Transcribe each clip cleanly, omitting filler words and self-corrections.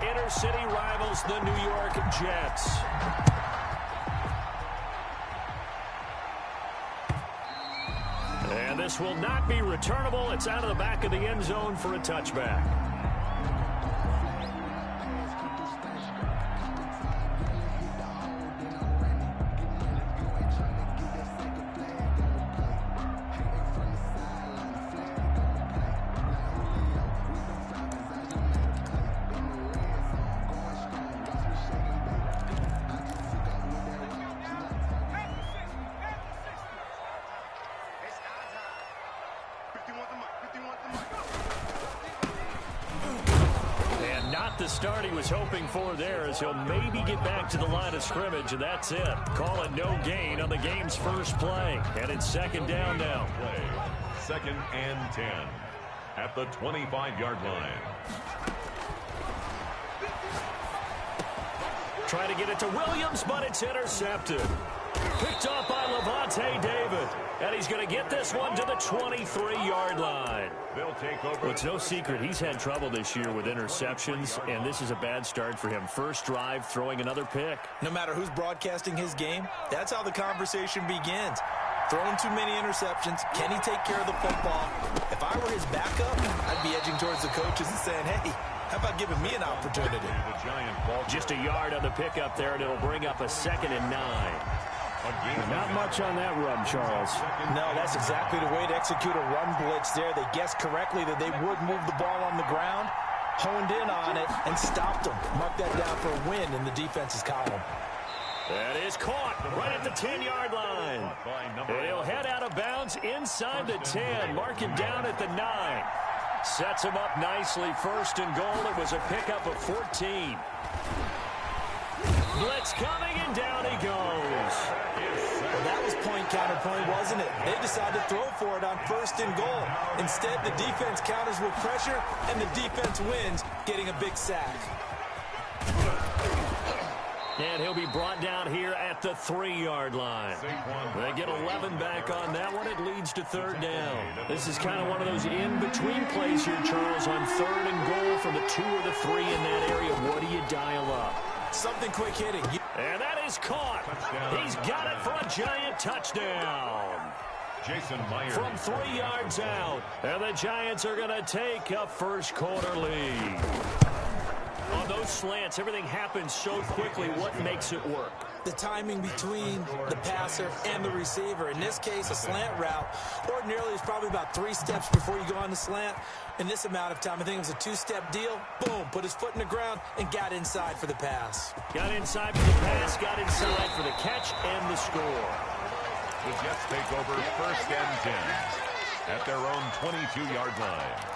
inner-city rivals, the New York Jets. And this will not be returnable. It's out of the back of the end zone for a touchback. The start he was hoping for there as he'll maybe get back to the line of scrimmage, and that's it. Call it no gain on the game's first play. And it's second down now. Second and 10 at the 25-yard line. Try to get it to Williams, but it's intercepted. Picked off by Levante David. And he's going to get this one to the 23-yard line. They'll take over. Well, it's no secret he's had trouble this year with interceptions, and this is a bad start for him. First drive, throwing another pick. No matter who's broadcasting his game, that's how the conversation begins. Throwing too many interceptions. Can he take care of the football? If I were his backup, I'd be edging towards the coaches and saying, hey, how about giving me an opportunity? Just a yard on the pickup there, and it'll bring up a 2nd and 9. Not much on that run, Charles. No, that's exactly the way to execute a run blitz there. They guessed correctly that they would move the ball on the ground, honed in on it, and stopped them. Mark that down for a win in the defense's column. That is caught right at the 10-yard line. And he'll head out of bounds inside the 10. Mark him down at the 9. Sets him up nicely. First and goal. It was a pickup of 14. Blitz coming, and down he goes. Well, that was point-counterpoint, wasn't it? They decided to throw for it on first and goal. Instead, the defense counters with pressure, and the defense wins, getting a big sack. And he'll be brought down here at the 3-yard line. They get 11 back on that one. It leads to third down. This is kind of one of those in-between plays here, Charles, on third and goal from the 2 or the 3 in that area. What do you dial up? Something quick hitting. And that is caught. He's got it for a giant touchdown. Jason Myers from 3 yards out. And the Giants are going to take a first-quarter lead. On those slants, everything happens so quickly. What makes it work? The timing between the passer and the receiver. In this case, a slant route. Ordinarily, it's probably about 3 steps before you go on the slant. In this amount of time, I think it was a 2-step deal. Boom, put his foot in the ground and got inside for the pass. Got inside for the pass, got inside for the catch and the score. The Jets take over first and 10 at their own 22-yard line.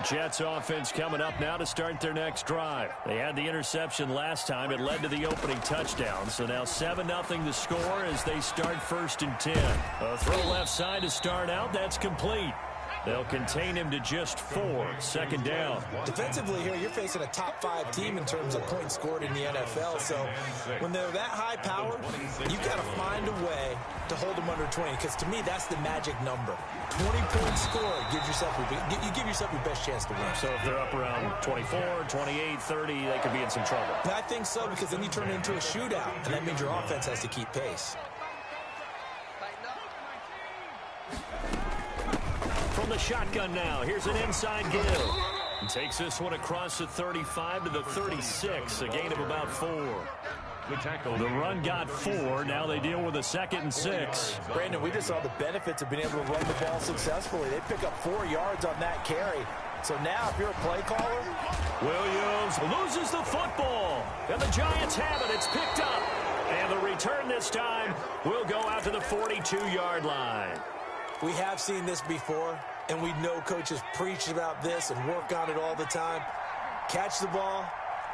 Jets offense coming up now to start their next drive. They had the interception last time. It led to the opening touchdown. So now 7-0 the score as they start first and 10. A throw left side to start out. That's complete. They'll contain him to just 4. Second down. Defensively here, you're facing a top 5 team in terms of points scored in the NFL. So when they're that high powered, you've got to find a way to hold them under 20. Because to me, that's the magic number. 20-point score gives yourself you give yourself your best chance to win. So if they're up around 24, 28, 30, they could be in some trouble. I think so, because then you turn it into a shootout, and that means your offense has to keep pace. From the shotgun now, here's an inside give. He takes this one across the 35 to the 36, a gain of about 4. The run got 4. Now they deal with a 2nd and 6. Brandon, we just saw the benefits of being able to run the ball successfully. They pick up 4 yards on that carry. So now, if you're a play caller, Williams loses the football. And the Giants have it. It's picked up. And the return this time will go out to the 42-yard line. We have seen this before, and we know coaches preach about this and work on it all the time. Catch the ball.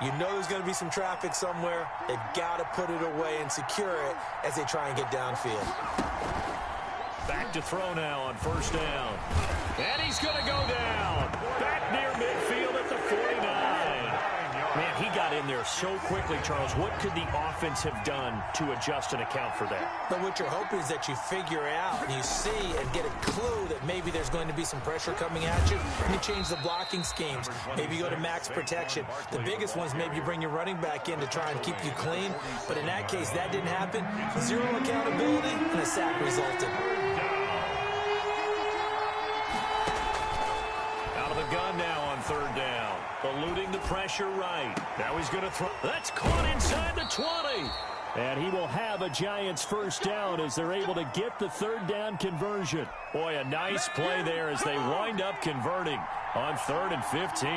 You know there's going to be some traffic somewhere. They've got to put it away and secure it as they try and get downfield. Back to throw now on first down. And he's going to go down. Back near midfield at the 49. Man, he got in there so quickly, Charles. What could the offense have done to adjust and account for that? But what you're hoping is that you figure out and you see and get a clue that maybe there's going to be some pressure coming at you. And you change the blocking schemes. Maybe you go to max protection. The biggest one is maybe you bring your running back in to try and keep you clean. But in that case, that didn't happen. Zero accountability, and a sack resulted. Out of the gun now on third down. Eluding the pressure right. Now he's going to throw. That's caught inside the 20. And he will have a Giants first down as they're able to get the third down conversion. Boy, a nice play there as they wind up converting on 3rd and 15.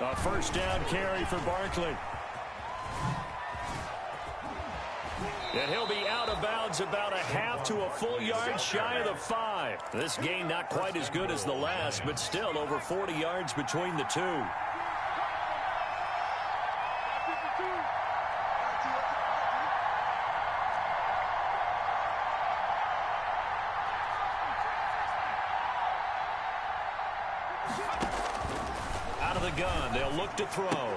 A first down carry for Barkley. And he'll be out of bounds about a half to a full yard shy of the 5. This gain not quite as good as the last, but still over 40 yards between the two. Out of the gun, they'll look to throw.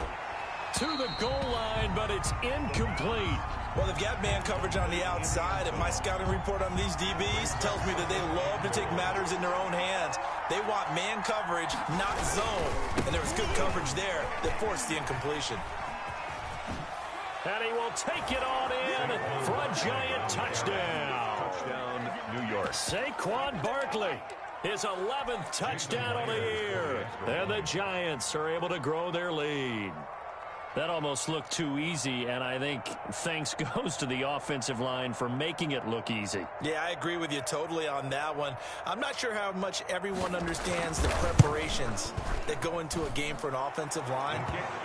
To the goal line, but it's incomplete. Well, they've got man coverage on the outside, and my scouting report on these DBs tells me that they love to take matters in their own hands. They want man coverage, not zone. And there was good coverage there that forced the incompletion. And he will take it on in for a Giant touchdown. Touchdown, New York. Saquon Barkley, his 11th touchdown on the year. And the Giants are able to grow their lead. That almost looked too easy, and I think thanks goes to the offensive line for making it look easy. Yeah, I agree with you totally on that one. I'm not sure how much everyone understands the preparations that go into a game for an offensive line,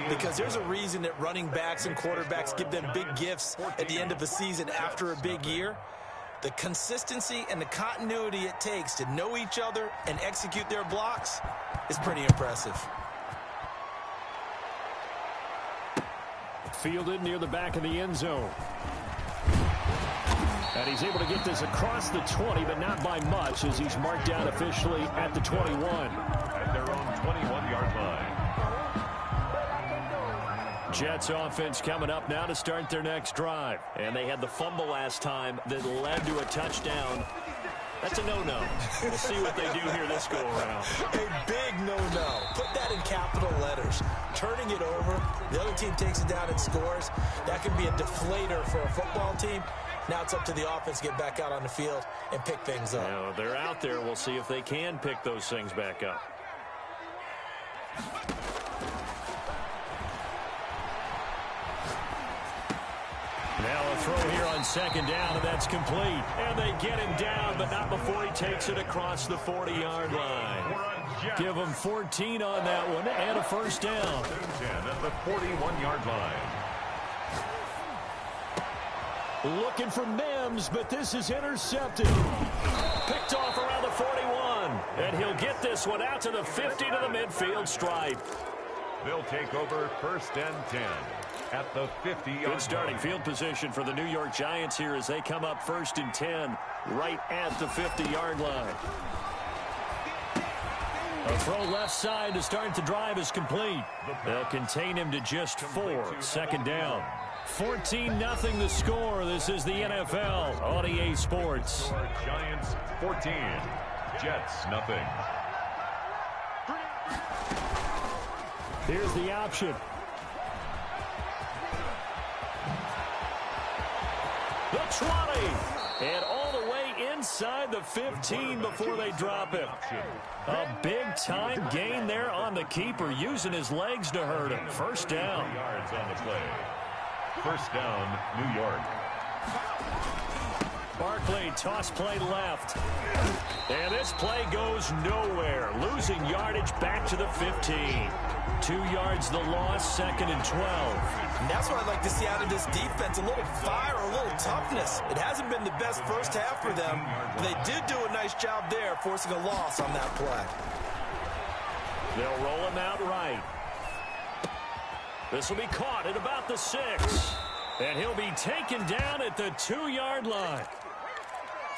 because there's a reason that running backs and quarterbacks give them big gifts at the end of a season after a big year. The consistency and the continuity it takes to know each other and execute their blocks is pretty impressive. Fielded near the back of the end zone. And he's able to get this across the 20, but not by much, as he's marked down officially at the 21. At their own 21-yard line. Jets offense coming up now to start their next drive. And they had the fumble last time that led to a touchdown. That's a no-no. We'll see what they do here this go-around. A big no-no. Put that in capital letters. Turning it over, the other team takes it down and scores. That can be a deflator for a football team. Now it's up to the offense to get back out on the field and pick things up. Now, they're out there. We'll see if they can pick those things back up. Now a throw here on second down, and that's complete. And they get him down, but not before he takes it across the 40-yard line. Give him 14 on that one and a first down. 10 at the 41-yard line. Looking for Mims, but this is intercepted. Picked off around the 41. And he'll get this one out to the 50 to the midfield stripe. They'll take over 1st and 10 at the 50-yard line. Good starting field position for the New York Giants here as they come up 1st and 10 right at the 50-yard line. A throw left side to start the drive is complete. They'll contain him to just 4. 2nd down. 14-0 the score. This is the NFL on EA Sports. Giants 14, Jets nothing. Here's the option. The 20. And all the way inside the 15 before they drop him. A big-time gain there on the keeper, using his legs to hurt him. First down. Yards on the play. First down, New York. Barkley, toss play left. And this play goes nowhere. Losing yardage back to the 15. 2 yards the loss, 2nd and 12. And that's what I'd like to see out of this defense. A little fire, a little toughness. It hasn't been the best first half for them, but they did do a nice job there, forcing a loss on that play. They'll roll him out right. This will be caught at about the 6. And he'll be taken down at the 2-yard line.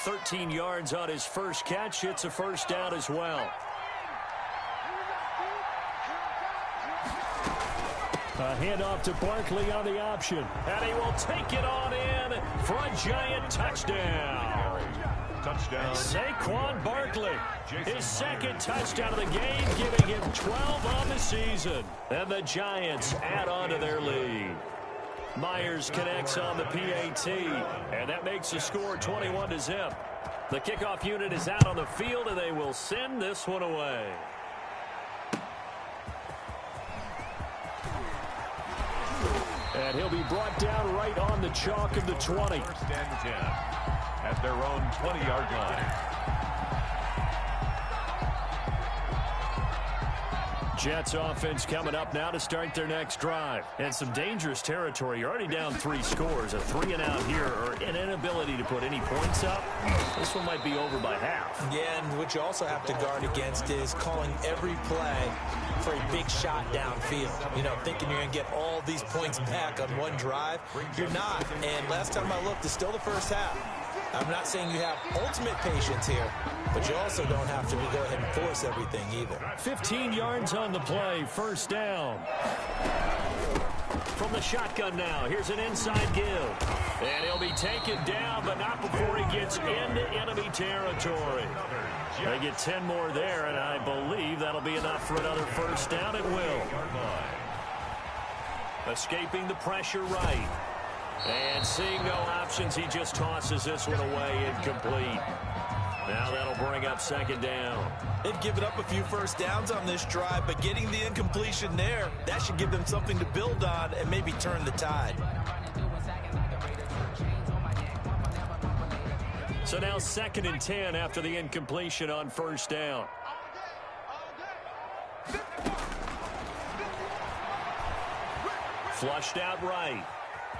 13 yards on his first catch. It's a first down as well. A handoff to Barkley on the option. And he will take it on in for a giant touchdown. Touchdown. Saquon Barkley, his second touchdown of the game, giving him 12 on the season. And the Giants add on to their lead. Myers connects on the PAT, and that makes the score 21-0. The kickoff unit is out on the field, and they will send this one away. And he'll be brought down right on the chalk of the 20. First and 10 at their own 20-yard line. Jets offense coming up now to start their next drive. And some dangerous territory. You're already down 3 scores. A 3-and-out here, or an inability to put any points up. This one might be over by half. Yeah, and what you also have to guard against is calling every play for a big shot downfield. You know, thinking you're going to get all these points back on one drive. You're not. And last time I looked, it's still the first half. I'm not saying you have ultimate patience here, but you also don't have to go ahead and force everything either. 15 yards on the play, first down. From the shotgun now, here's an inside give. And he'll be taken down, but not before he gets into enemy territory. They get 10 more there, and I believe that'll be enough for another first down. It will. Escaping the pressure right. And seeing no options, he just tosses this one away, incomplete. Now that'll bring up second down. They've given up a few first downs on this drive, but getting the incompletion there, that should give them something to build on and maybe turn the tide. So now 2nd and 10 after the incompletion on first down. Flushed out right.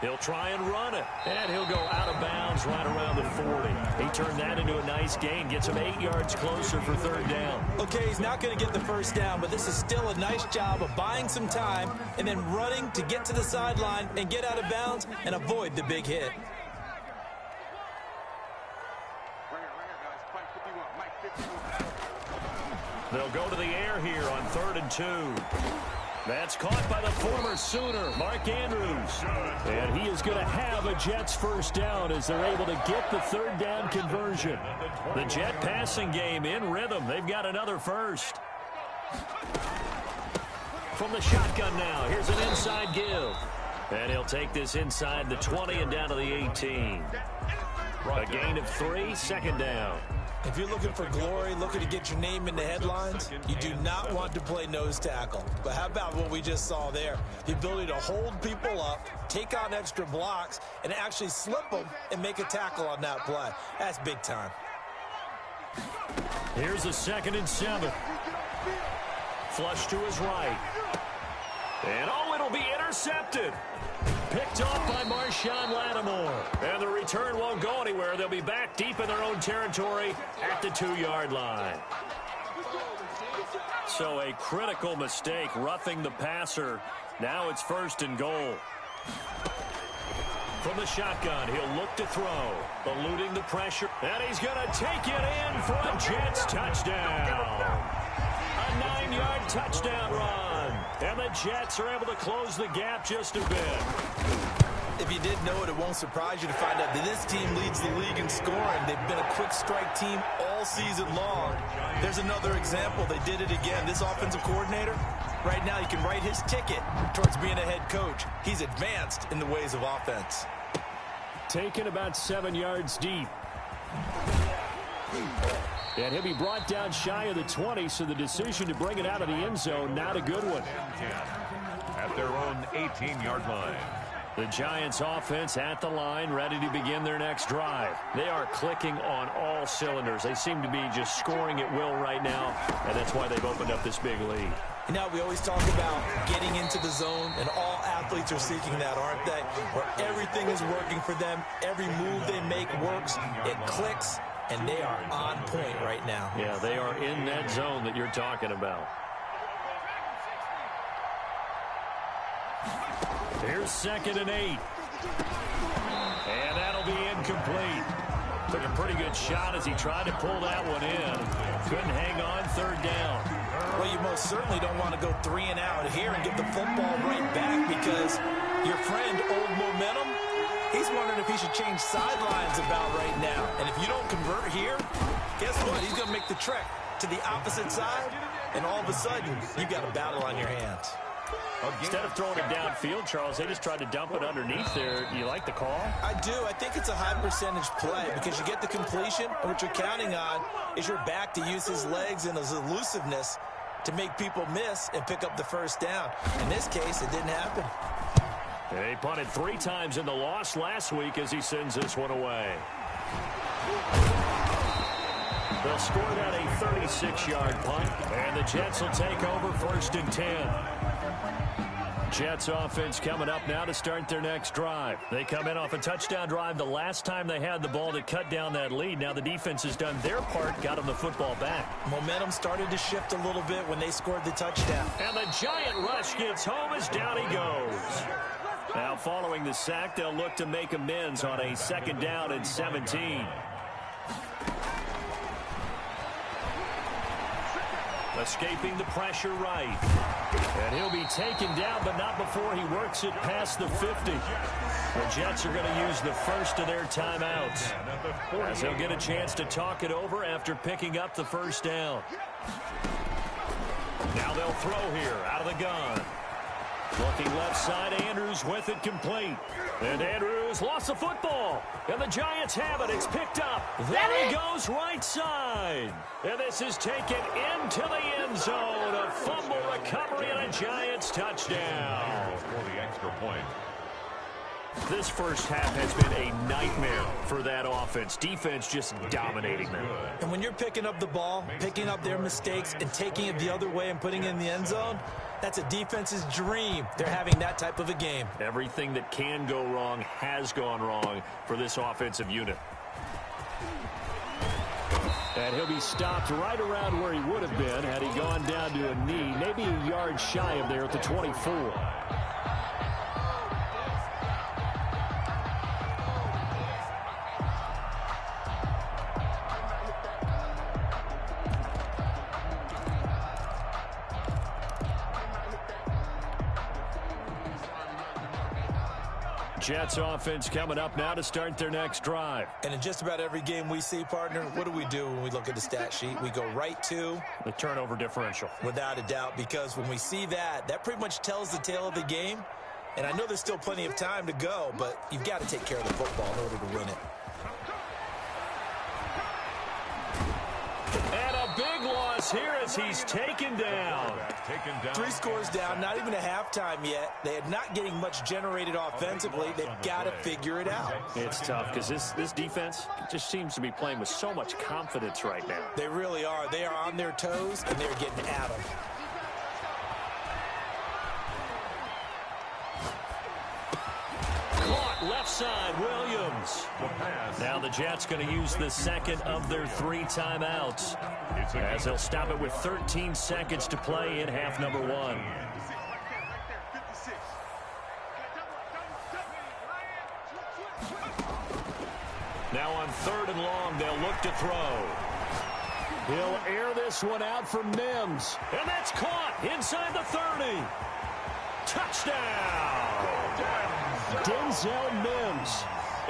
He'll try and run it, and he'll go out of bounds right around the 40. He turned that into a nice gain, gets him 8 yards closer for third down. Okay, he's not going to get the first down, but this is still a nice job of buying some time and then running to get to the sideline and get out of bounds and avoid the big hit. They'll go to the air here on 3rd and 2. That's caught by the former Sooner, Mark Andrews. And he is going to have a Jets first down as they're able to get the third down conversion. The Jet passing game in rhythm. They've got another first. From the shotgun now, here's an inside give. And he'll take this inside the 20 and down to the 18. A gain of 3, second down. If you're looking for glory, looking to get your name in the headlines, you do not want to play nose tackle. But how about what we just saw there? The ability to hold people up, take on extra blocks, and actually slip them and make a tackle on that play. That's big time. Here's a 2nd and 7. Flush to his right. And it'll be intercepted. Picked off by Marshawn Lattimore. And the return won't go anywhere. They'll be back deep in their own territory at the 2-yard line. So a critical mistake, roughing the passer. Now it's 1st and goal. From the shotgun, he'll look to throw. Eluding the pressure. And he's going to take it in for a Jets touchdown. A 9-yard touchdown run. And the Jets are able to close the gap just a bit. If you didn't know it, it won't surprise you to find out that this team leads the league in scoring. They've been a quick strike team all season long. There's another example. They did it again. This offensive coordinator, right now you can write his ticket towards being a head coach. He's advanced in the ways of offense. Taken about 7 yards deep. And he'll be brought down shy of the 20, so the decision to bring it out of the end zone, not a good one. At their own 18-yard line. The Giants offense at the line, ready to begin their next drive. They are clicking on all cylinders. They seem to be just scoring at will right now, and that's why they've opened up this big lead. You know, we always talk about getting into the zone, and all athletes are seeking that, aren't they? Where everything is working for them, every move they make works, it clicks, and they are on point right now. Yeah, they are in that zone that you're talking about. Here's 2nd and 8. And that'll be incomplete. Took a pretty good shot as he tried to pull that one in. Couldn't hang on, 3rd down. Well, you most certainly don't want to go 3 and out here and give the football right back, because your friend, Old Momentum, he's wondering if he should change sidelines about right now. And if you don't convert here, guess what? He's going to make the trek to the opposite side, and all of a sudden, you've got a battle on your hands. Instead of throwing it downfield, Charles, they just tried to dump it underneath there. You like the call? I do. I think it's a high percentage play because you get the completion, and what you're counting on is your back to use his legs and his elusiveness to make people miss and pick up the first down. In this case, it didn't happen. He punted 3 times in the loss last week as he sends this one away. They'll score that a 36-yard punt, and the Jets will take over 1st and 10. Jets offense coming up now to start their next drive. They come in off a touchdown drive the last time they had the ball to cut down that lead. Now the defense has done their part, got them the football back. Momentum started to shift a little bit when they scored the touchdown. And the giant rush gets home as down he goes. Now following the sack, they'll look to make amends on a 2nd down and 17. Escaping the pressure right. And he'll be taken down, but not before he works it past the 50. The Jets are going to use the first of their timeouts, as they'll get a chance to talk it over after picking up the first down. Now they'll throw here out of the gun. Looking left side, Andrews with it complete. And Andrews lost the football. And the Giants have it. It's picked up. There he goes right side. And this is taken into the end zone. A fumble recovery and a Giants touchdown. For the extra point. This first half has been a nightmare for that offense. Defense just dominating them. And when you're picking up the ball, picking up their mistakes, and taking it the other way and putting it in the end zone, that's a defense's dream. They're having that type of a game. Everything that can go wrong has gone wrong for this offensive unit. And he'll be stopped right around where he would have been had he gone down to a knee, maybe a yard shy of there at the 24. Jets offense coming up now to start their next drive. And in just about every game we see, partner, what do when we look at the stat sheet? We go right to the turnover differential. Without a doubt, because when we see that, that pretty much tells the tale of the game. And I know there's still plenty of time to go, but you've got to take care of the football in order to win it. And a big loss here as he's taken down. 3 scores down, not even a halftime yet. They are not getting much generated offensively. They've got to figure it out. It's tough because this defense just seems to be playing with so much confidence right now. They really are. They are on their toes, and they're getting at them. Left side, Williams. Now the Jets going to use the second of their 3 timeouts, as they'll stop it with 13 seconds to play in half number 1. Now on 3rd and long, they'll look to throw. He'll air this one out for Mims. And that's caught inside the 30. Touchdown! Denzel Mims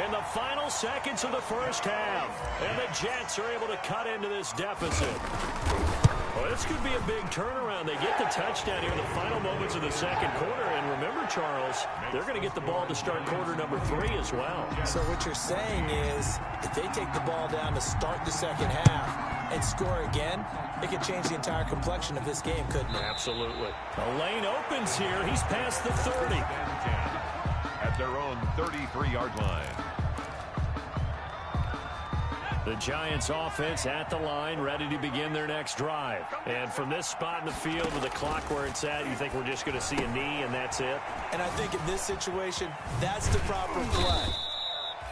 in the final seconds of the first half. And the Jets are able to cut into this deficit. Well, this could be a big turnaround. They get the touchdown here in the final moments of the second quarter. And remember, Charles, they're going to get the ball to start quarter number 3 as well. So what you're saying is if they take the ball down to start the second half and score again, it could change the entire complexion of this game, couldn't it? Absolutely. The lane opens here. He's past the 30. At their own 33-yard line. The Giants offense at the line, ready to begin their next drive. And from this spot in the field with the clock where it's at, you think we're just going to see a knee and that's it? And I think in this situation, that's the proper play.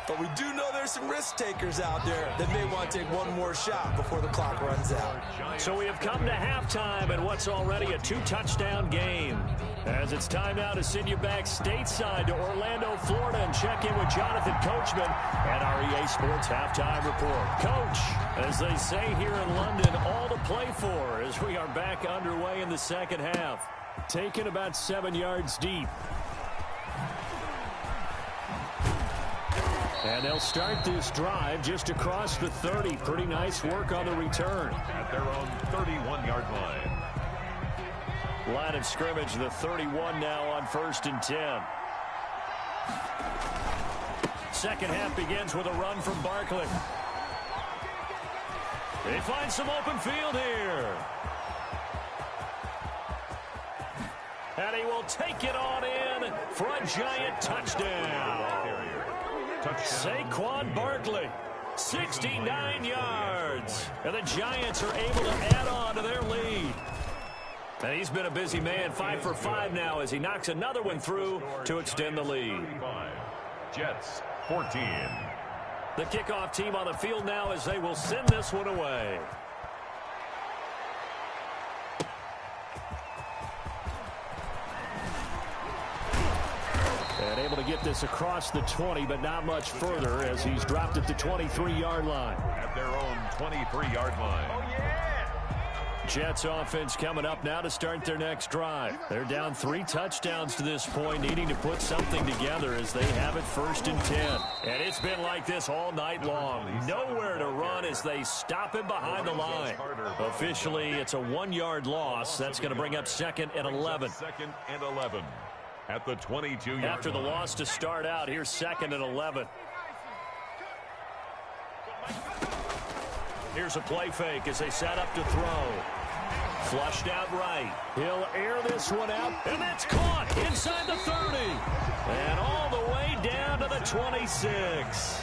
But we do know there's some risk takers out there that may want to take one more shot before the clock runs out. So we have come to halftime in what's already a 2-touchdown game. As it's time now to send you back stateside to Orlando, Florida, and check in with Jonathan Coachman at our EA Sports Halftime Report. Coach, as they say here in London, all to play for as we are back underway in the second half. Taken about 7 yards deep. And they'll start this drive just across the 30. Pretty nice work on the return. At their own 31-yard line. Line of scrimmage, the 31 now on 1st and 10. Second half begins with a run from Barkley. They find some open field here. And he will take it on in for a giant touchdown. Saquon Barkley, 69 yards. And the Giants are able to add on to their lead. And he's been a busy man, 5 for 5 now as he knocks another one through to extend the lead. Jets, 14. The kickoff team on the field now as they will send this one away. And able to get this across the 20, but not much further as he's dropped at the 23-yard line. At their own 23-yard line. Oh, yeah! Jets offense coming up now to start their next drive. They're down 3 touchdowns to this point, needing to put something together as they have it 1st and 10. And it's been like this all night long. Nowhere to run as they stop him behind the line. Officially, it's a 1-yard loss. That's going to bring up 2nd and 11. 2nd and 11. At the 22-yard line. After the loss to start out, here's 2nd and 11. Here's a play fake as they set up to throw. Flushed out right. He'll air this one out, and that's caught inside the 30. And all the way down to the 26.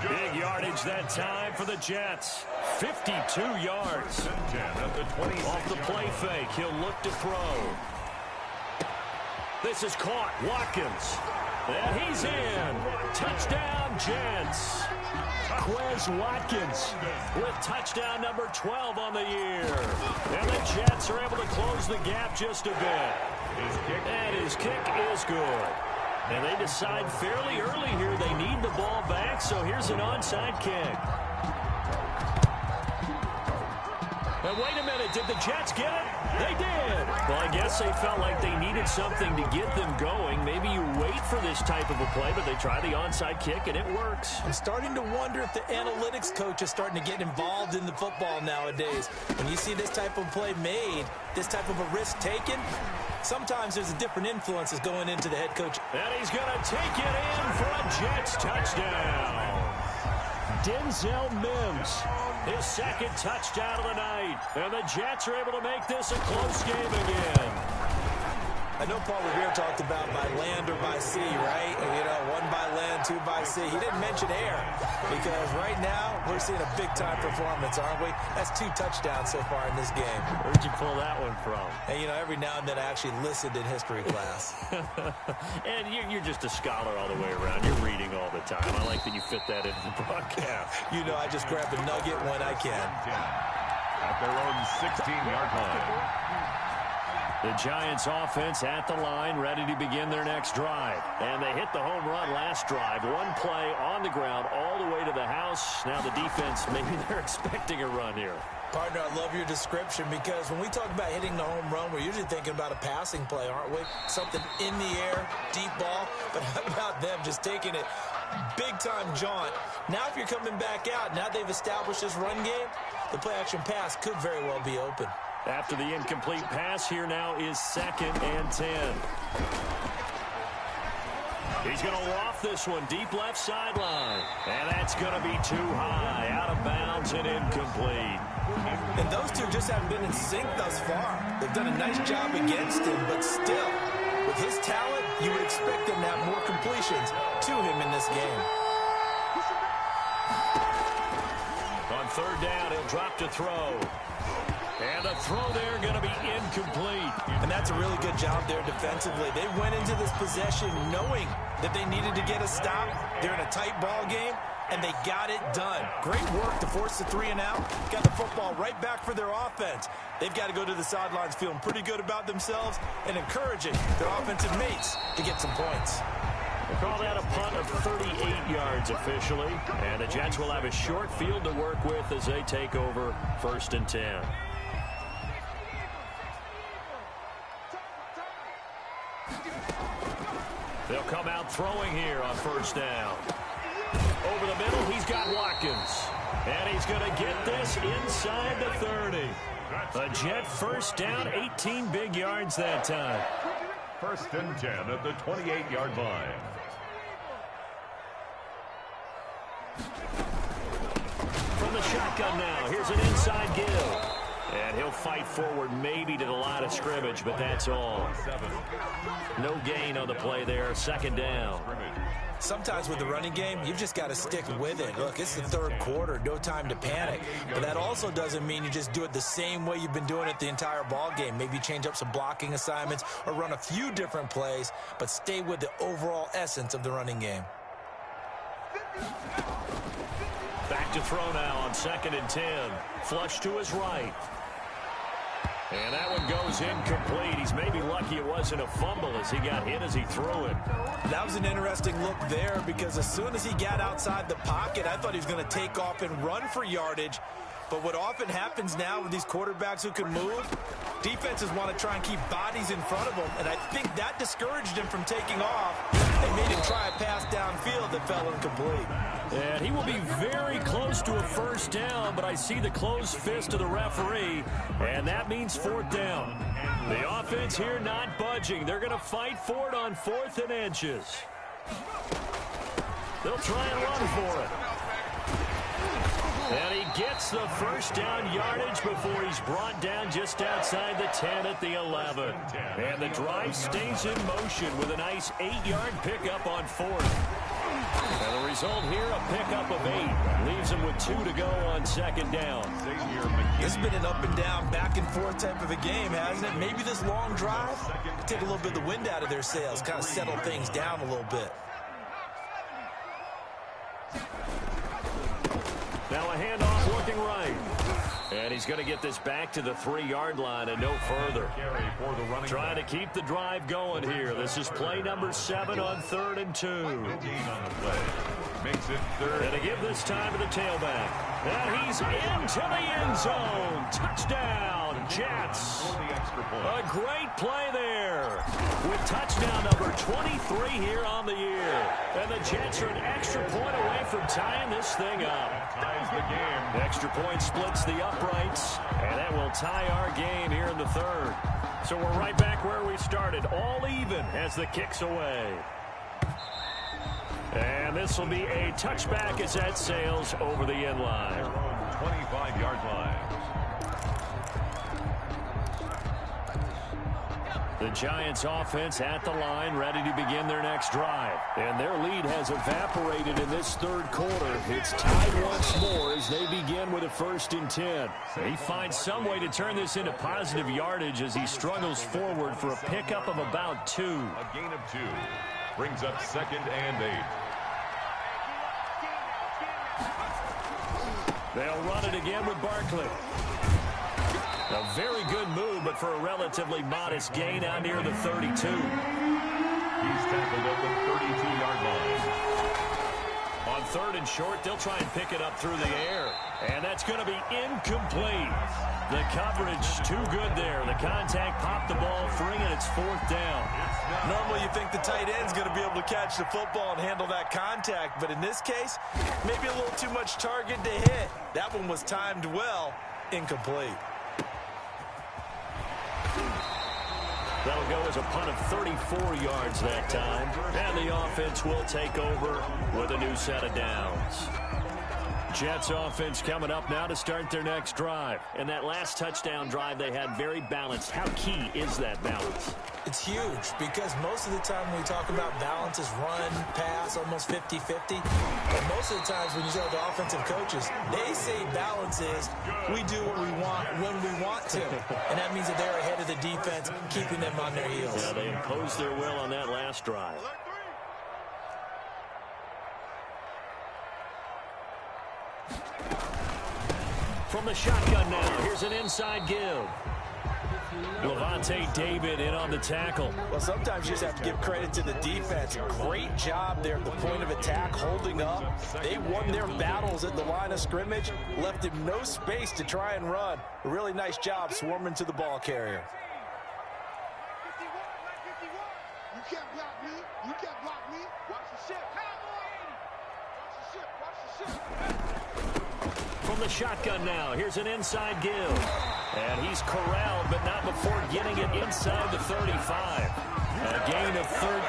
Big yardage that time for the Jets. 52 yards. Off the play fake, he'll look to throw. This is caught. Watkins. And he's in. Touchdown, Jets. Quez Watkins with touchdown number 12 on the year. And the Jets are able to close the gap just a bit. And his kick is good. And they decide fairly early here they need the ball back, so here's an onside kick. And wait a minute, did the Jets get it? They did. Well, I guess they felt like they needed something to get them going. Maybe you wait for this type of a play, but they try the onside kick, and it works. I'm starting to wonder if the analytics coach is starting to get involved in the football nowadays. When you see this type of play made, this type of a risk taken, sometimes there's a different influences going into the head coach. And he's going to take it in for a Jets touchdown. Denzel Mims, his 2nd touchdown of the night. And the Jets are able to make this a close game again. I know Paul Revere talked about by land or by sea, right? You know, 1 by land, 2 by sea. He didn't mention air because right now we're seeing a big-time performance, aren't we? That's 2 touchdowns so far in this game. Where'd you pull that one from? And, you know, every now and then I actually listened in history class. And you're just a scholar all the way around. You're reading all the time. I like that you fit that into the broadcast. You know, I just grab the nugget when I can. At their own 16-yard line. The Giants offense at the line, ready to begin their next drive. And they hit the home run last drive. 1 play on the ground all the way to the house. Now the defense, maybe they're expecting a run here. Partner, I love your description because when we talk about hitting the home run, we're usually thinking about a passing play, aren't we? Something in the air, deep ball. But how about them just taking it big-time jaunt? Now if you're coming back out, now they've established this run game, the play-action pass could very well be open. After the incomplete pass, here now is 2nd and 10. He's going to loft this one deep left sideline. And that's going to be too high, out of bounds and incomplete. And those two just haven't been in sync thus far. They've done a nice job against him, but still, with his talent, you would expect them to have more completions to him in this game. On 3rd down, he'll drop to throw. And the throw there going to be incomplete. And that's a really good job there defensively. They went into this possession knowing that they needed to get a stop. They're in a tight ball game, and they got it done. Great work to force the 3 and out. Got the football right back for their offense. They've got to go to the sidelines feeling pretty good about themselves and encouraging their offensive mates to get some points. We'll call that a punt of 38 yards officially. And the Jets will have a short field to work with as they take over 1st and 10. They'll come out throwing here on 1st down. Over the middle, he's got Watkins. And he's going to get this inside the 30. A Jet 1st down, 18 big yards that time. 1st and 10 at the 28-yard line. From the shotgun now, here's an inside give. And he'll fight forward maybe to the line of scrimmage, but that's all. No gain on the play there, 2nd down. Sometimes with the running game, you've just got to stick with it. Look, it's the 3rd quarter, no time to panic. But that also doesn't mean you just do it the same way you've been doing it the entire ball game. Maybe change up some blocking assignments or run a few different plays, but stay with the overall essence of the running game. Back to throw now on 2nd and 10. Flush to his right. And that one goes incomplete. He's maybe lucky it wasn't a fumble as he got hit as he threw it. That was an interesting look there because as soon as he got outside the pocket, I thought he was going to take off and run for yardage. But what often happens now with these quarterbacks who can move, defenses want to try and keep bodies in front of them, and I think that discouraged him from taking off and made him try a pass downfield that fell incomplete. And he will be very close to a 1st down, but I see the closed fist of the referee, and that means 4th down. The offense here not budging. They're going to fight for it on 4th and inches. They'll try and run for it. And he gets the 1st down yardage before he's brought down just outside the 10 at the 11. And the drive stays in motion with a nice 8-yard pickup on 4th. And the result here, a pickup of 8. Leaves him with 2 to go on 2nd down. This has been an up and down, back and forth type of a game, hasn't it? Maybe this long drive take a little bit of the wind out of their sails, kind of settle things down a little bit. Now a handoff looking right. And he's going to get this back to the 3-yard line and no further. Trying to keep the drive going here. This is play number 7 on 3rd and 2. Makes it 3rd. And to give this time to the tailback. And he's into the end zone. Touchdown, Jets. A great play there. With touchdown number 23 here on the year. And the Jets are an extra point away from tying this thing up. Ties the game. Extra point splits the uprights, and that will tie our game here in the 3rd. So we're right back where we started, all even as the kick's away. And this will be a touchback as that sails over the end line. 25-yard line. The Giants offense at the line, ready to begin their next drive. And their lead has evaporated in this 3rd quarter. It's tied once more as they begin with a 1st and 10. He finds some way to turn this into positive yardage as he struggles forward for a pickup of about 2. A gain of 2. Brings up 2nd and 8. They'll run it again with Barkley. A very good move, but for a relatively modest gain out near the 32. He's tackled at the 32-yard line. On 3rd and short, they'll try and pick it up through the air. And that's going to be incomplete. The coverage too good there. The contact popped the ball free, and it's 4th down. Normally you think the tight end's going to be able to catch the football and handle that contact, but in this case, maybe a little too much target to hit. That one was timed well, incomplete. That'll go as a punt of 34 yards that time. And the offense will take over with a new set of downs. Jets offense coming up now to start their next drive. And that last touchdown drive they had very balanced. How key is that balance? It's huge because most of the time when we talk about balance is run, pass, almost 50-50. But most of the times when you talk to offensive coaches, they say balance is we do what we want when we want to. And that means that they're ahead of the defense, keeping them on their heels. Yeah, they imposed their will on that last drive. From the shotgun now, here's an inside give. Levante David in on the tackle. Well, sometimes you just have to give credit to the defense. Great job there at the point of attack, holding up. They won their battles at the line of scrimmage, left him no space to try and run. A really nice job swarming to the ball carrier. You can't block me. You can't block me. Watch the ship. Watch the ship. Watch the ship. From the shotgun now, here's an inside give. And he's corralled, but not before getting it inside the 35. A gain of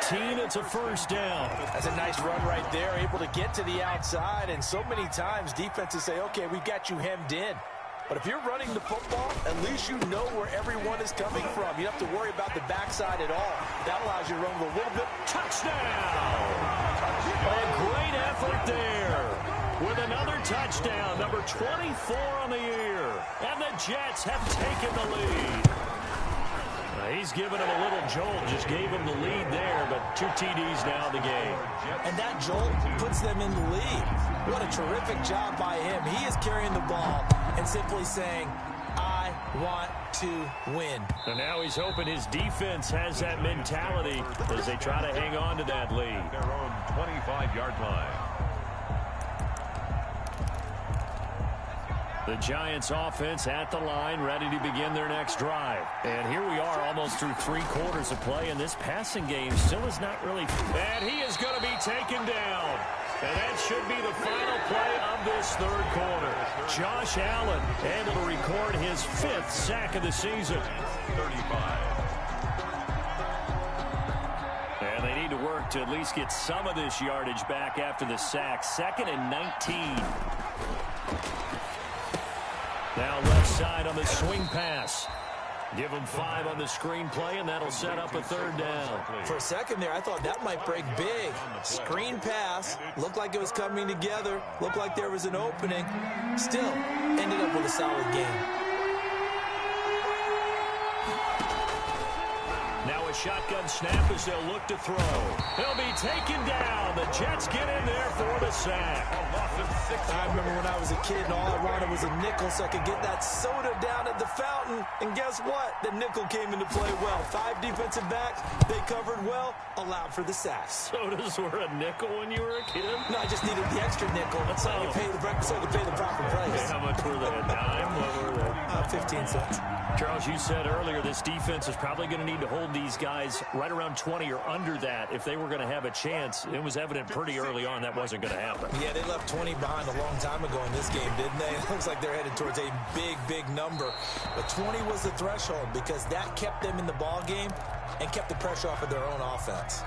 13, it's a first down. That's a nice run right there, able to get to the outside. And so many times defenses say, okay, we got you hemmed in. But if you're running the football, at least you know where everyone is coming from. You don't have to worry about the backside at all. That allows you to run with a little bit. Touchdown! A great effort there. With another touchdown, number 24 on the year. And the Jets have taken the lead. He's given him a little jolt, just gave him the lead there, but 2 TDs now in the game. And that jolt puts them in the lead. What a terrific job by him. He is carrying the ball and simply saying, I want to win. And now he's hoping his defense has that mentality as they try to hang on to that lead. Their own 25-yard line. The Giants offense at the line, ready to begin their next drive. And here we are almost through 3 quarters of play, and this passing game still is not really... And he is going to be taken down. And that should be the final play of this third quarter. Josh Allen able to record his 5th sack of the season. 35. And they need to work to at least get some of this yardage back after the sack. 2nd and 19. Now left side on the swing pass. Give him 5 on the screen play, and that'll set up a 3rd down. For a second there, I thought that might break big. Screen pass. Looked like it was coming together. Looked like there was an opening. Still, ended up with a solid game. Now a shotgun snap as they'll look to throw. He'll be taken down. The Jets get in there for the sack. I remember when I was a kid and all I wanted was a nickel so I could get that soda down at the fountain. And guess what? The nickel came into play well. 5 defensive backs. They covered well. Allowed for the sacks. Sodas were a nickel when you were a kid? No, I just needed the extra nickel so I could pay the breakfast, so I could pay the proper price. Okay, how much were they? A dime? What were they? 15 cents. Charles, you said earlier this defense is probably going to need to hold these guys right around 20 or under that if they were going to have a chance. It was evident pretty early on that wasn't going to happen. Yeah, they left 20 behind a long time ago in this game, didn't they? It looks like they're headed towards a big, big number. But 20 was the threshold because that kept them in the ball game and kept the pressure off of their own offense.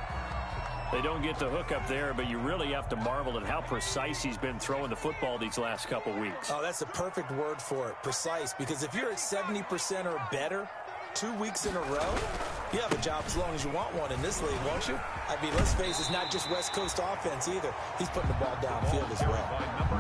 They don't get the hook up there, but you really have to marvel at how precise he's been throwing the football these last couple weeks. Oh, that's the perfect word for it, precise, because if you're at 70% or better 2 weeks in a row, you have a job as long as you want one in this league, won't you? I mean, let's face it, it's not just West Coast offense either. He's putting the ball downfield as well.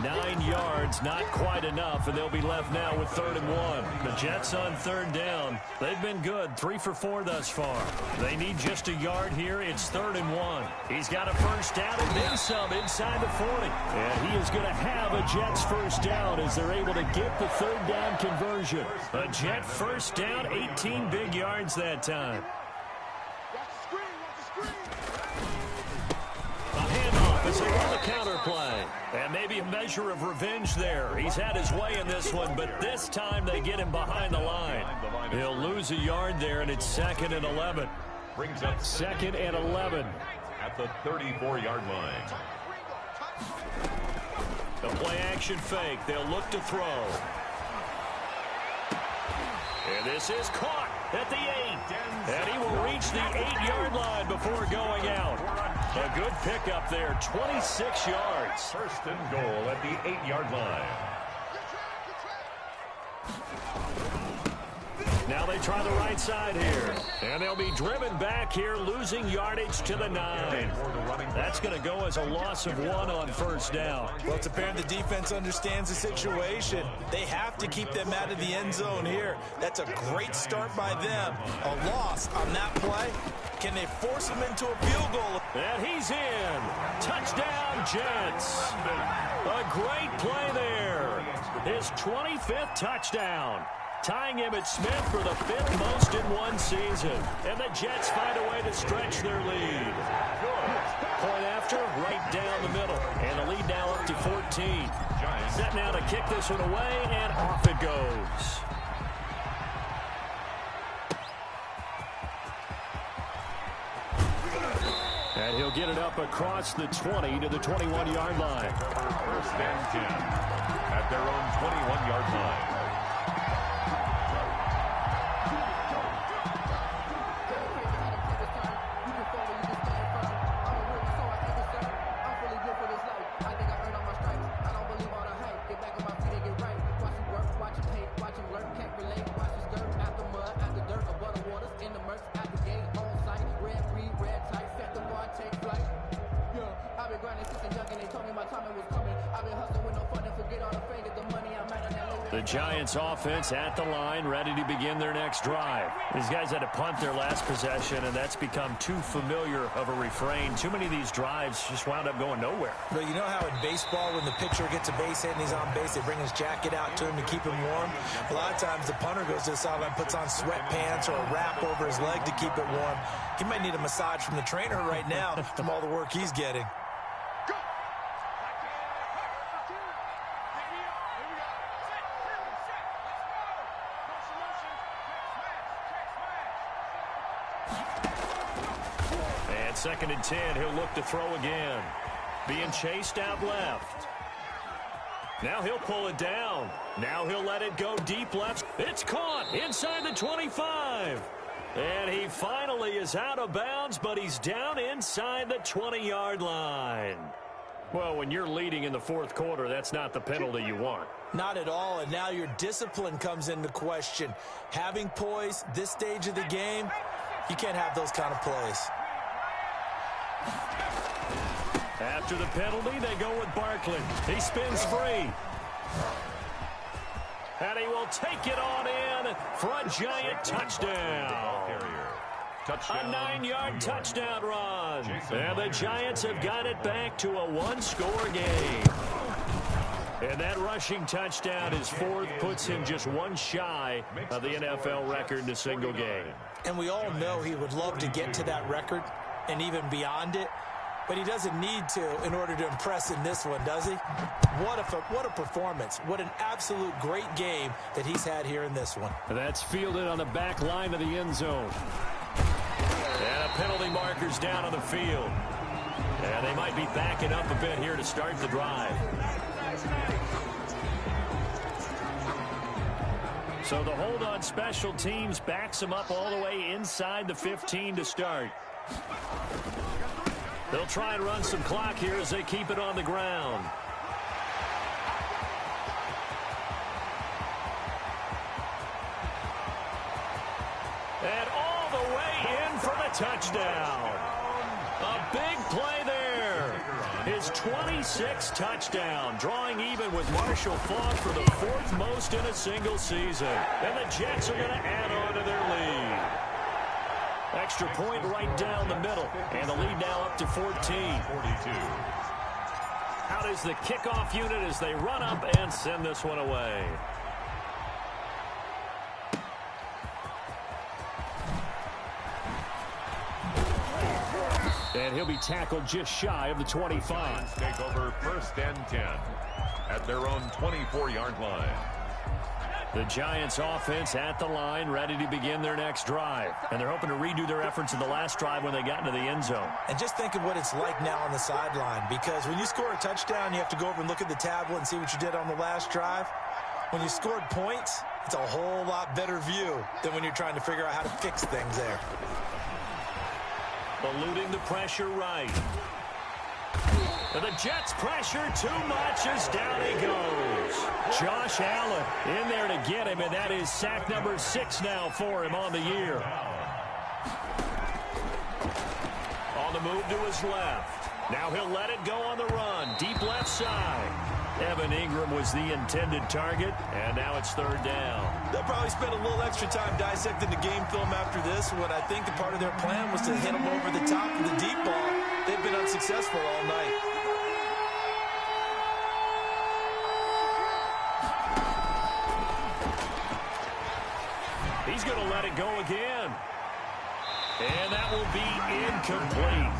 9 yards, not quite enough, and they'll be left now with 3rd and 1. The Jets on 3rd down. They've been good, 3 for 4 thus far. They need just a yard here. It's 3rd and 1. He's got a first down and then some inside the 40. And he is going to have a Jets first down as they're able to get the 3rd down conversion. A Jet first down, 18 big yards that time. A handoff as they run the counter play. And maybe a measure of revenge there. He's had his way in this one, but this time they get him behind the line. He'll lose a yard there, and it's 2nd and 11. Brings up 2nd and 11. At the 34-yard line. The play action fake. They'll look to throw. And this is caught at the 8. And he will reach the 8-yard line before going out. A good pickup there, 26 yards. First and goal at the 8-yard line. Now they try the right side here. And they'll be driven back here, losing yardage to the 9. That's going to go as a loss of 1 on first down. Well, it's apparent the defense understands the situation. They have to keep them out of the end zone here. That's a great start by them. A loss on that play. Can they force him into a field goal? And he's in. Touchdown, Jets. A great play there. His 25th touchdown. Tying Emmitt Smith for the 5th most in one season. And the Jets find a way to stretch their lead. Point after, right down the middle. And the lead now up to 14. Set now to kick this one away, and off it goes. And he'll get it up across the 20 to the 21-yard line. First and 10 at their own 21-yard line. The Giants offense at the line, ready to begin their next drive. These guys had to punt their last possession, and that's become too familiar of a refrain. Too many of these drives just wound up going nowhere. But you know how in baseball, when the pitcher gets a base hit and he's on base, they bring his jacket out to him to keep him warm? A lot of times the punter goes to the sideline, puts on sweatpants or a wrap over his leg to keep it warm. He might need a massage from the trainer right now from all the work he's getting. Second and 10, he'll look to throw again. Being chased out left. Now he'll pull it down. Now he'll let it go deep left. It's caught inside the 25. And he finally is out of bounds, but he's down inside the 20-yard line. Well, when you're leading in the fourth quarter, that's not the penalty you want. Not at all, and now your discipline comes into question. Having poise this stage of the game, you can't have those kind of plays. After the penalty, they go with Barkley. He spins free. And he will take it on in for a giant touchdown. A 9-yard touchdown run. And the Giants have got it back to a one-score game. And that rushing touchdown, his fourth, puts him just one shy of the NFL record in a single game. And we all know he would love to get to that record and even beyond it. But he doesn't need to in order to impress in this one, does he? What a performance. What an absolute great game that he's had here in this one. That's fielded on the back line of the end zone. And a penalty marker's down on the field. And they might be backing up a bit here to start the drive. So the hold on special teams backs them up all the way inside the 15 to start. They'll try and run some clock here as they keep it on the ground. And all the way in for the touchdown. A big play there. His 26th touchdown, drawing even with Marshall Faulk for the 4th most in a single season. And the Jets are going to add on to their lead. Extra point right down the middle. And the lead now up to 14. 42. Out is the kickoff unit as they run up and send this one away. And he'll be tackled just shy of the 25. Take over first and 10 at their own 24-yard line. The Giants offense at the line, ready to begin their next drive. And they're hoping to redo their efforts in the last drive when they got into the end zone. And just think of what it's like now on the sideline, because when you score a touchdown, you have to go over and look at the tablet and see what you did on the last drive. When you scored points, it's a whole lot better view than when you're trying to figure out how to fix things there. Eluding the pressure right. And the Jets pressure too much as down he goes. Josh Allen in there to get him, and that is sack number 6 now for him on the year. On the move to his left. Now he'll let it go on the run. Deep left side. Evan Ingram was the intended target, and now it's 3rd down. They'll probably spend a little extra time dissecting the game film after this. What I think the part of their plan was to hit them over the top with the deep ball. They've been unsuccessful all night. He's going to let it go again. And that will be incomplete.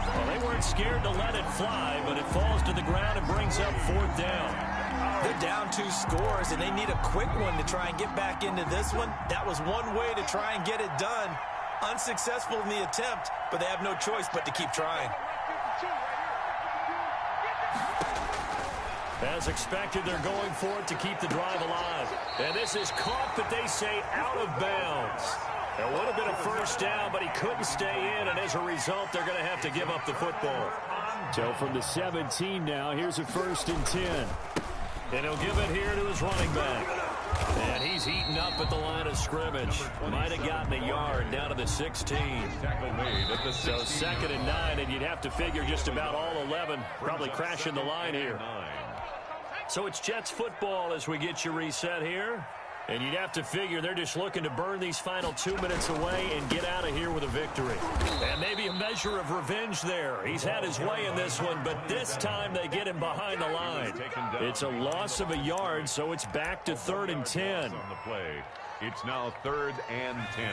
Well, they weren't scared to let it fly, but it falls to the ground and brings up 4th down. They're down 2 scores, and they need a quick one to try and get back into this one. That was one way to try and get it done. Unsuccessful in the attempt, but they have no choice but to keep trying. As expected, they're going for it to keep the drive alive. And this is caught, but they say out of bounds. It would have been a 1st down, but he couldn't stay in, and as a result, they're going to have to give up the football. So from the 17 now, here's a 1st and 10. And he'll give it here to his running back. And he's heating up at the line of scrimmage. Might have gotten a yard down to the 16. So 2nd and 9, and you'd have to figure just about all 11 probably crashing the line here. So it's Jets football as we get you reset here. And you'd have to figure they're just looking to burn these final 2 minutes away and get out of here with a victory. And maybe a measure of revenge there. He's had his way in this one, but this time they get him behind the line. It's a loss of a yard, so it's back to 3rd and 10. On the play. It's now 3rd and 10.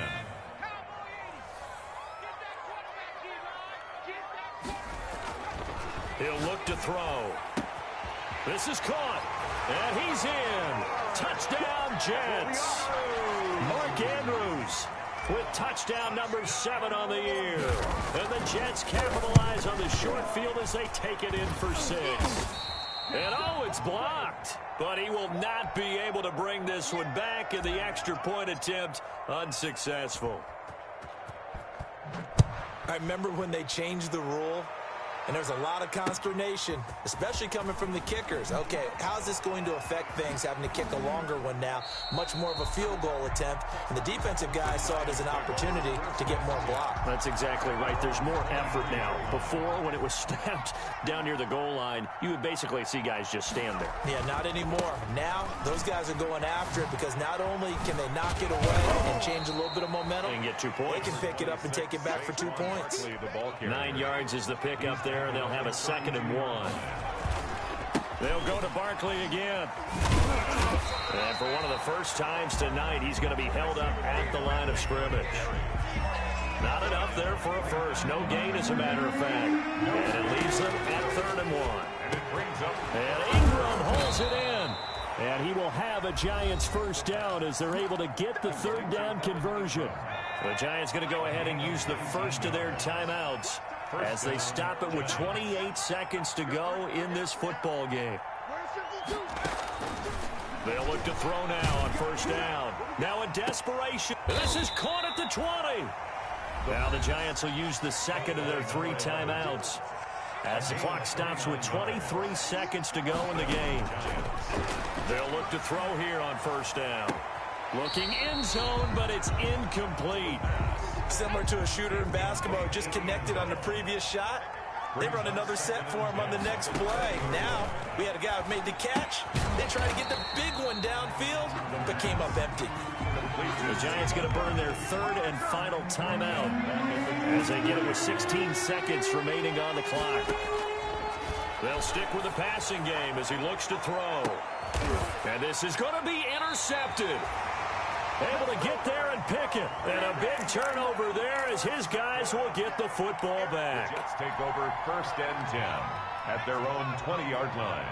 He'll look to throw. This is caught, and he's in. Touchdown, Jets. Mark Andrews with touchdown number 7 on the year. And the Jets capitalize on the short field as they take it in for 6. And oh, it's blocked. But he will not be able to bring this one back, and the extra point attempt unsuccessful. I remember when they changed the rule, and there's a lot of consternation, especially coming from the kickers. Okay, how's this going to affect things, having to kick a longer one now? Much more of a field goal attempt. And the defensive guys saw it as an opportunity to get more block. That's exactly right. There's more effort now. Before, when it was snapped down near the goal line, you would basically see guys just stand there. Yeah, not anymore. Now, those guys are going after it because not only can they knock it away and change a little bit of momentum, and get 2 points. They can pick it up and take it back for 2 points. 9 yards is the pickup there. And they'll have a 2nd and 1. They'll go to Barkley again. And for one of the first times tonight, he's going to be held up at the line of scrimmage. Not enough there for a first. No gain, as a matter of fact. And it leaves them at 3rd and 1. And Ingram holds it in. And he will have a Giants 1st down as they're able to get the 3rd down conversion. The Giants going to go ahead and use the first of their timeouts as they stop it with 28 seconds to go in this football game. They'll look to throw now on 1st down. Now in desperation. This is caught at the 20. Now the Giants will use the 2nd of their 3 timeouts as the clock stops with 23 seconds to go in the game. They'll look to throw here on 1st down. Looking end zone, but it's incomplete. Similar to a shooter in basketball, just connected on the previous shot. They run another set for him on the next play. Now, we had a guy who made the catch. They tried to get the big one downfield, but came up empty. The Giants going to burn their 3rd and final timeout as they get it with 16 seconds remaining on the clock. They'll stick with the passing game as he looks to throw. And this is going to be intercepted. Able to get there and pick it. And a big turnover there as his guys will get the football back. Jets take over 1st and 10 at their own 20-yard line.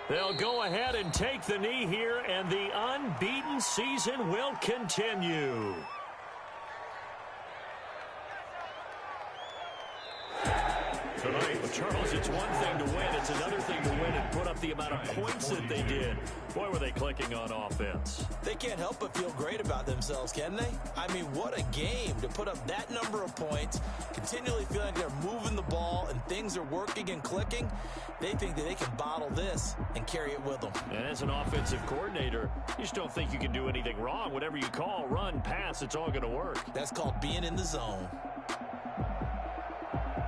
They'll go ahead and take the knee here, and the unbeaten season will continue. Tonight, Charles, it's one thing to win. It's another thing to win and put up the amount of points that they did. Boy, were they clicking on offense. They can't help but feel great about themselves, can they? I mean, what a game to put up that number of points, continually feeling like they're moving the ball and things are working and clicking. They think that they can bottle this and carry it with them. And as an offensive coordinator, you just don't think you can do anything wrong. Whatever you call, run, pass, it's all going to work. That's called being in the zone.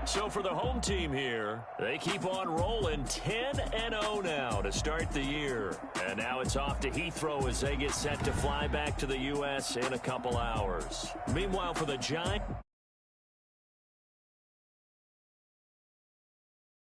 So for the home team here, they keep on rolling 10-0 now to start the year. And now it's off to Heathrow as they get set to fly back to the U.S. in a couple hours. Meanwhile, for the Giants...